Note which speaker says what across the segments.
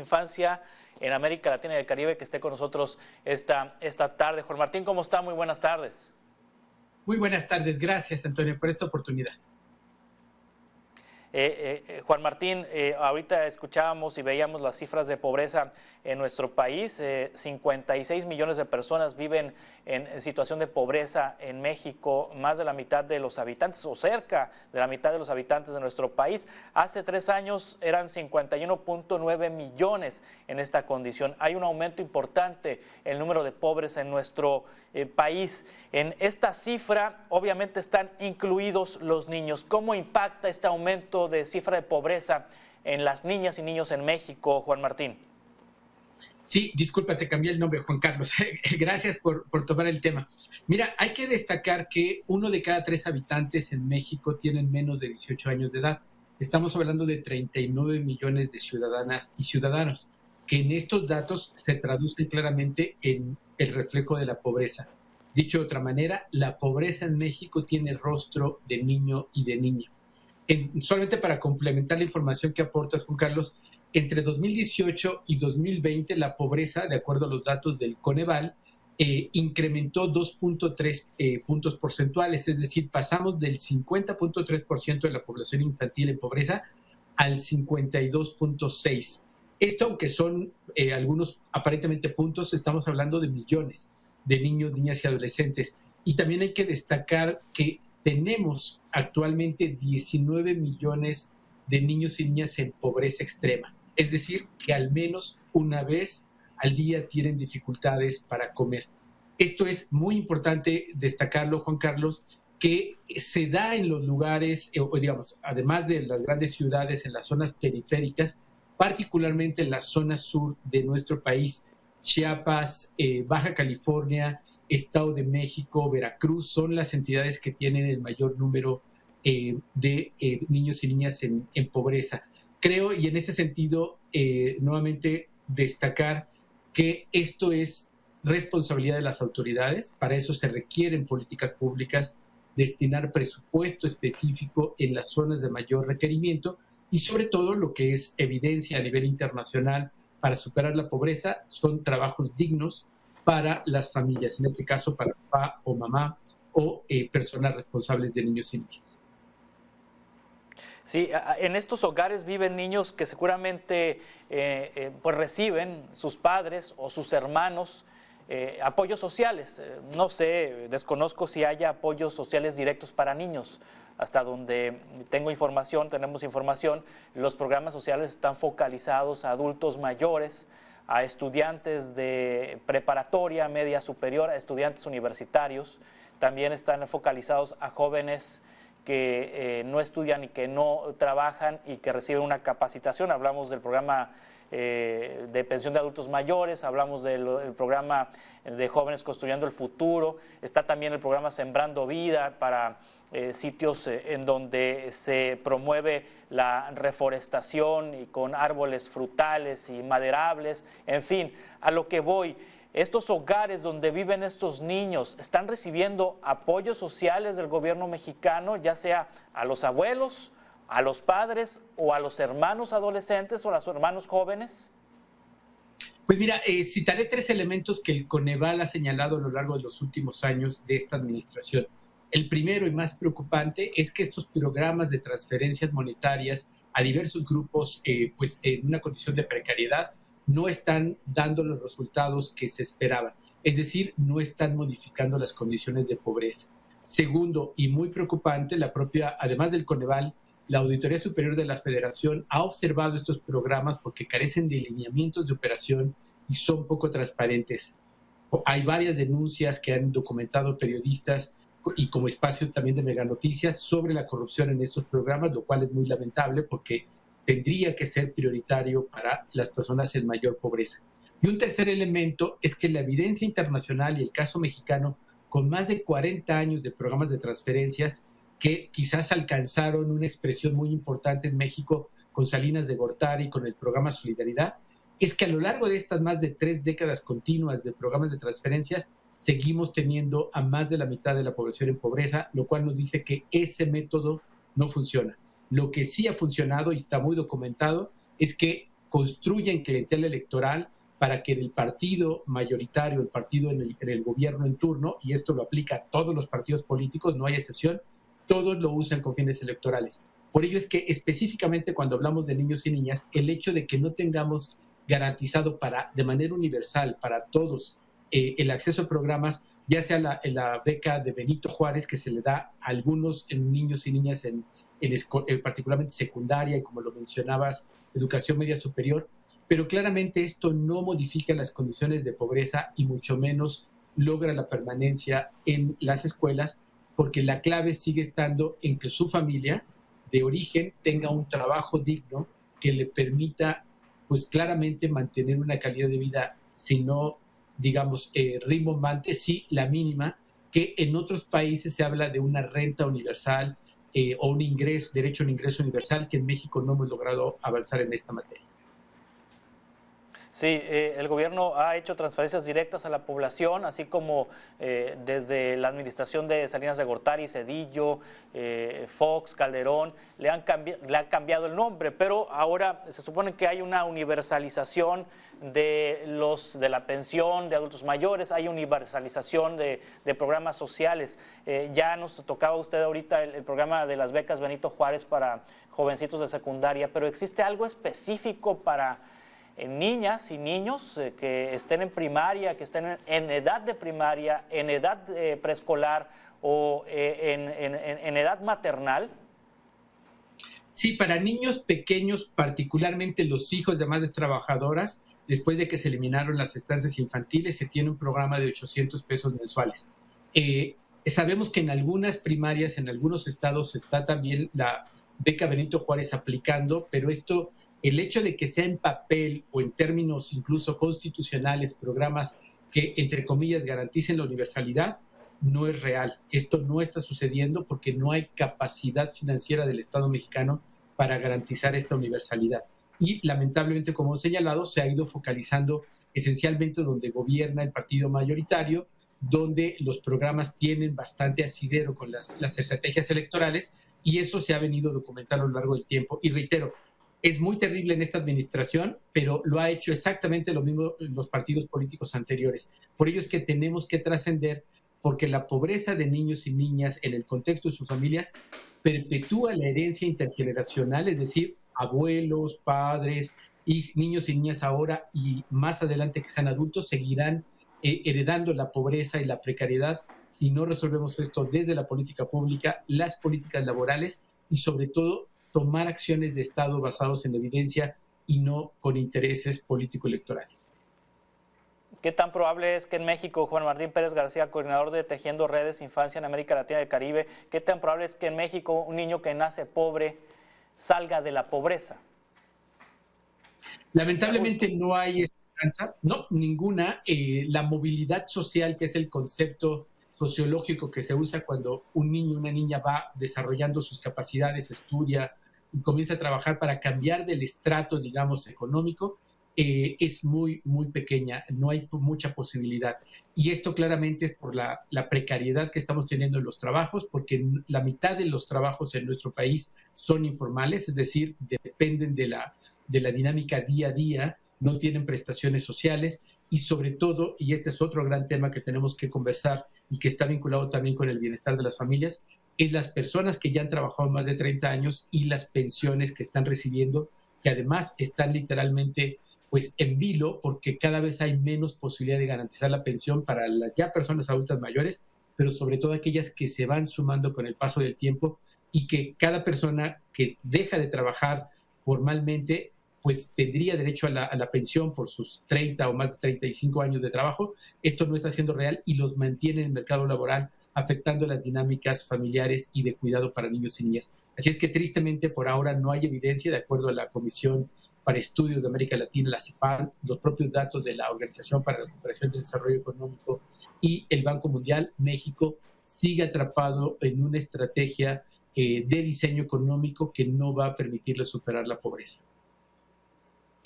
Speaker 1: infancia en América Latina y el Caribe, que esté con nosotros esta tarde. Juan Martín, ¿cómo está? Muy buenas tardes.
Speaker 2: Muy buenas tardes. Gracias, Antonio, por esta oportunidad.
Speaker 1: Juan Martín, ahorita escuchábamos y veíamos las cifras de pobreza en nuestro país. 56 millones de personas viven en situación de pobreza en México, más de la mitad de los habitantes o cerca de la mitad de los habitantes de nuestro país. Hace 3 años eran 51.9 millones en esta condición. Hay un aumento importante en el número de pobres en nuestro país. En esta cifra obviamente están incluidos los niños. ¿Cómo impacta este aumento de cifra de pobreza en las niñas y niños en México, Juan Martín?
Speaker 2: Sí, disculpa, te cambié el nombre, Juan Carlos. Gracias por tomar el tema. Mira, hay que destacar que 1 de cada 3 habitantes en México tienen menos de 18 años de edad. Estamos hablando de 39 millones de ciudadanas y ciudadanos, que en estos datos se traducen claramente en el reflejo de la pobreza. Dicho de otra manera, la pobreza en México tiene rostro de niño y de niña. Solamente para complementar la información que aportas, Juan Carlos, entre 2018 y 2020 la pobreza, de acuerdo a los datos del Coneval, incrementó 2.3 puntos porcentuales, es decir, pasamos del 50.3% de la población infantil en pobreza al 52.6%. Esto, aunque son algunos aparentemente puntos, estamos hablando de millones de niños, niñas y adolescentes. Y también hay que destacar que tenemos actualmente 19 millones de niños y niñas en pobreza extrema. Es decir, que al menos una vez al día tienen dificultades para comer. Esto es muy importante destacarlo, Juan Carlos, que se da en los lugares, digamos, además de las grandes ciudades, en las zonas periféricas, particularmente en la zona sur de nuestro país, Chiapas, Baja California, Estado de México, Veracruz, son las entidades que tienen el mayor número de niños y niñas en pobreza. Creo, y en ese sentido, nuevamente destacar que esto es responsabilidad de las autoridades. Para eso se requieren políticas públicas, destinar presupuesto específico en las zonas de mayor requerimiento y sobre todo lo que es evidencia a nivel internacional para superar la pobreza son trabajos dignos para las familias, en este caso para papá o mamá o personas responsables de niños y niñas.
Speaker 1: Sí, en estos hogares viven niños que seguramente pues reciben sus padres o sus hermanos apoyos sociales. No sé, desconozco si haya apoyos sociales directos para niños. Hasta donde tenemos información, los programas sociales están focalizados a adultos mayores, a estudiantes de preparatoria, media superior, a estudiantes universitarios. También están focalizados a jóvenes que no estudian y que no trabajan y que reciben una capacitación. Hablamos del programa de pensión de adultos mayores, hablamos del programa de jóvenes construyendo el futuro, está también el programa Sembrando Vida para sitios en donde se promueve la reforestación y con árboles frutales y maderables. En fin, a lo que voy, estos hogares donde viven estos niños están recibiendo apoyos sociales del gobierno mexicano, ya sea a los abuelos, a los padres o a los hermanos adolescentes o a los hermanos jóvenes.
Speaker 2: Pues mira, citaré 3 elementos que el Coneval ha señalado a lo largo de los últimos años de esta administración. El primero y más preocupante es que estos programas de transferencias monetarias a diversos grupos pues en una condición de precariedad no están dando los resultados que se esperaban. Es decir, no están modificando las condiciones de pobreza. Segundo, y muy preocupante, además del Coneval, la Auditoría Superior de la Federación ha observado estos programas porque carecen de lineamientos de operación y son poco transparentes. Hay varias denuncias que han documentado periodistas y como espacios también de meganoticias sobre la corrupción en estos programas, lo cual es muy lamentable porque tendría que ser prioritario para las personas en mayor pobreza. Y un tercer elemento es que la evidencia internacional y el caso mexicano, con más de 40 años de programas de transferencias, que quizás alcanzaron una expresión muy importante en México con Salinas de Gortari, con el programa Solidaridad, es que a lo largo de estas más de 3 décadas continuas de programas de transferencias, seguimos teniendo a más de la mitad de la población en pobreza, lo cual nos dice que ese método no funciona. Lo que sí ha funcionado y está muy documentado es que construyen clientela electoral para que el partido mayoritario, el partido en el gobierno en turno, y esto lo aplica a todos los partidos políticos, no hay excepción, todos lo usan con fines electorales. Por ello es que específicamente cuando hablamos de niños y niñas, el hecho de que no tengamos garantizado de manera universal para todos el acceso a programas, ya sea la beca de Benito Juárez, que se le da a algunos niños y niñas particularmente secundaria y, como lo mencionabas, educación media superior, pero claramente esto no modifica las condiciones de pobreza y mucho menos logra la permanencia en las escuelas, porque la clave sigue estando en que su familia de origen tenga un trabajo digno que le permita, pues claramente mantener una calidad de vida, si no, digamos, rimbombante, sí, la mínima, que en otros países se habla de una renta universal o un derecho a un ingreso universal, que en México no hemos logrado avanzar en esta materia.
Speaker 1: Sí, el gobierno ha hecho transferencias directas a la población, así como desde la administración de Salinas de Gortari, Zedillo, Fox, Calderón, le han cambiado el nombre, pero ahora se supone que hay una universalización de la pensión de adultos mayores, hay universalización de programas sociales. Ya nos tocaba usted ahorita el programa de las becas Benito Juárez para jovencitos de secundaria, pero ¿existe algo específico para niñas y niños que estén en primaria, que estén en edad de primaria, en edad preescolar o en edad maternal?
Speaker 2: Sí, para niños pequeños, particularmente los hijos de madres trabajadoras, después de que se eliminaron las estancias infantiles, se tiene un programa de 800 pesos mensuales. Sabemos que en algunas primarias, en algunos estados, está también la beca Benito Juárez aplicando, pero el hecho de que sea en papel o en términos incluso constitucionales, programas que, entre comillas, garanticen la universalidad, no es real. Esto no está sucediendo porque no hay capacidad financiera del Estado mexicano para garantizar esta universalidad. Y lamentablemente, como he señalado, se ha ido focalizando esencialmente donde gobierna el partido mayoritario, donde los programas tienen bastante asidero con las estrategias electorales, y eso se ha venido documentando a lo largo del tiempo. Y reitero, es muy terrible en esta administración, pero lo ha hecho exactamente lo mismo los partidos políticos anteriores. Por ello es que tenemos que trascender, porque la pobreza de niños y niñas en el contexto de sus familias perpetúa la herencia intergeneracional, es decir, abuelos, padres, y niños y niñas ahora y más adelante que sean adultos seguirán heredando la pobreza y la precariedad si no resolvemos esto desde la política pública, las políticas laborales y sobre todo tomar acciones de Estado basados en evidencia y no con intereses político-electorales.
Speaker 1: ¿Qué tan probable es que en México, Juan Martín Pérez García, coordinador de Tejiendo Redes Infancia en América Latina y el Caribe, qué tan probable es que en México un niño que nace pobre salga de la pobreza?
Speaker 2: Lamentablemente no hay esperanza, no, ninguna. La movilidad social, que es el concepto sociológico que se usa cuando un niño o una niña va desarrollando sus capacidades, estudia y comienza a trabajar para cambiar del estrato, digamos, económico, es muy, muy pequeña, no hay mucha posibilidad. Y esto claramente es por la precariedad que estamos teniendo en los trabajos, porque la mitad de los trabajos en nuestro país son informales, es decir, dependen de la dinámica día a día, no tienen prestaciones sociales y sobre todo, y este es otro gran tema que tenemos que conversar y que está vinculado también con el bienestar de las familias, es las personas que ya han trabajado más de 30 años y las pensiones que están recibiendo, que además están literalmente pues en vilo porque cada vez hay menos posibilidad de garantizar la pensión para las ya personas adultas mayores, pero sobre todo aquellas que se van sumando con el paso del tiempo y que cada persona que deja de trabajar formalmente pues tendría derecho a la pensión por sus 30 o más de 35 años de trabajo. Esto no está siendo real y los mantiene en el mercado laboral, afectando las dinámicas familiares y de cuidado para niños y niñas. Así es que tristemente por ahora no hay evidencia, de acuerdo a la Comisión para Estudios de América Latina, la CEPAL, los propios datos de la Organización para la Cooperación y el Desarrollo Económico y el Banco Mundial. México sigue atrapado en una estrategia de diseño económico que no va a permitirle superar la pobreza.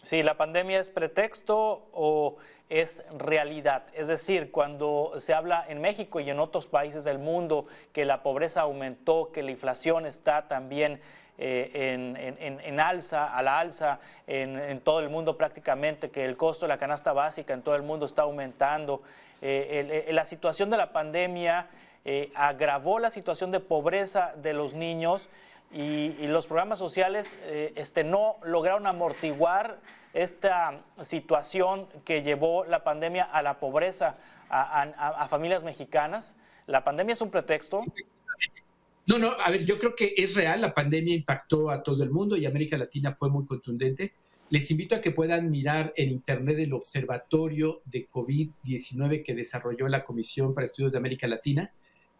Speaker 1: Sí, ¿la pandemia es pretexto o es realidad? Es decir, cuando se habla en México y en otros países del mundo que la pobreza aumentó, que la inflación está también en alza, a la alza en todo el mundo prácticamente, que el costo de la canasta básica en todo el mundo está aumentando, la situación de la pandemia agravó la situación de pobreza de los niños. Y los programas sociales no lograron amortiguar esta situación que llevó la pandemia a la pobreza a familias mexicanas. ¿La pandemia es un pretexto?
Speaker 2: No, no, a ver, yo creo que es real, la pandemia impactó a todo el mundo y América Latina fue muy contundente. Les invito a que puedan mirar en internet el observatorio de COVID-19 que desarrolló la Comisión para Estudios de América Latina.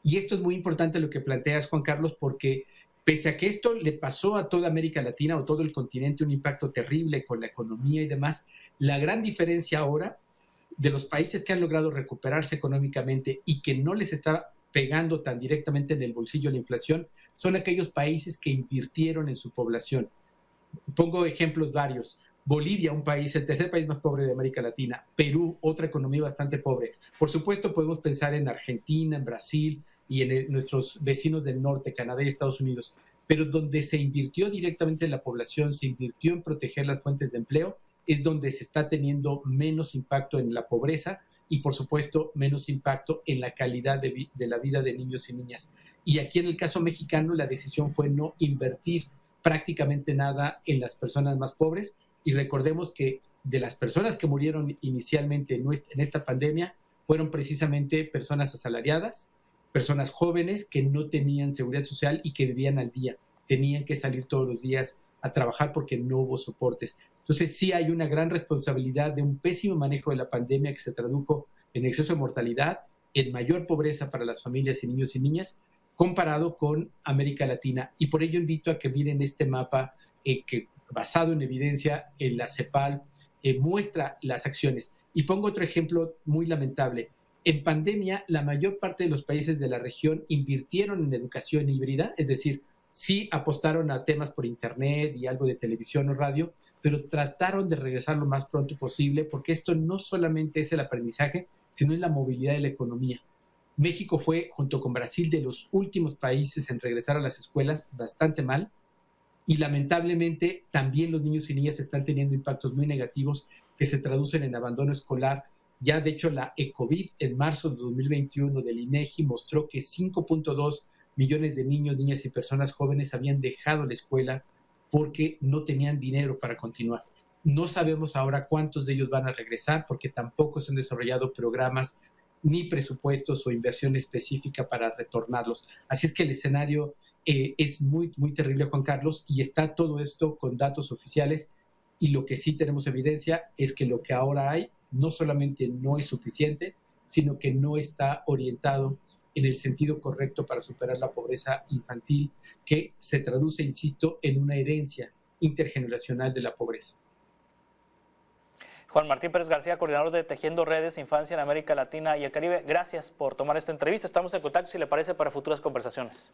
Speaker 2: Y esto es muy importante lo que planteas, Juan Carlos, porque pese a que esto le pasó a toda América Latina o todo el continente un impacto terrible con la economía y demás, la gran diferencia ahora de los países que han logrado recuperarse económicamente y que no les está pegando tan directamente en el bolsillo la inflación, son aquellos países que invirtieron en su población. Pongo ejemplos varios. Bolivia, un país, el tercer país más pobre de América Latina. Perú, otra economía bastante pobre. Por supuesto, podemos pensar en Argentina, en Brasil y en nuestros vecinos del norte, Canadá y Estados Unidos. Pero donde se invirtió directamente en la población, se invirtió en proteger las fuentes de empleo, es donde se está teniendo menos impacto en la pobreza y, por supuesto, menos impacto en la calidad de la vida de niños y niñas. Y aquí en el caso mexicano, la decisión fue no invertir prácticamente nada en las personas más pobres. Y recordemos que de las personas que murieron inicialmente en esta pandemia fueron precisamente personas asalariadas, personas jóvenes que no tenían seguridad social y que vivían al día. Tenían que salir todos los días a trabajar porque no hubo soportes. Entonces sí hay una gran responsabilidad de un pésimo manejo de la pandemia que se tradujo en exceso de mortalidad, en mayor pobreza para las familias y niños y niñas, comparado con América Latina. Y por ello invito a que miren este mapa que basado en evidencia, la CEPAL muestra las acciones. Y pongo otro ejemplo muy lamentable. En pandemia, la mayor parte de los países de la región invirtieron en educación híbrida, es decir, sí apostaron a temas por internet y algo de televisión o radio, pero trataron de regresar lo más pronto posible, porque esto no solamente es el aprendizaje, sino es la movilidad de la economía. México fue, junto con Brasil, de los últimos países en regresar a las escuelas bastante mal, y lamentablemente también los niños y niñas están teniendo impactos muy negativos que se traducen en abandono escolar. Ya de hecho la ECOVID en marzo de 2021 del INEGI mostró que 5.2 millones de niños, niñas y personas jóvenes habían dejado la escuela porque no tenían dinero para continuar. No sabemos ahora cuántos de ellos van a regresar porque tampoco se han desarrollado programas ni presupuestos o inversión específica para retornarlos. Así es que el escenario es muy, muy terrible, Juan Carlos, y está todo esto con datos oficiales, y lo que sí tenemos evidencia es que lo que ahora hay no solamente no es suficiente, sino que no está orientado en el sentido correcto para superar la pobreza infantil, que se traduce, insisto, en una herencia intergeneracional de la pobreza.
Speaker 1: Juan Martín Pérez García, coordinador de Tejiendo Redes Infancia en América Latina y el Caribe, gracias por tomar esta entrevista. Estamos en contacto, si le parece, para futuras conversaciones.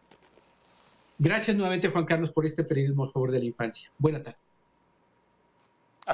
Speaker 2: Gracias nuevamente, Juan Carlos, por este periodismo a favor de la infancia. Buena tarde.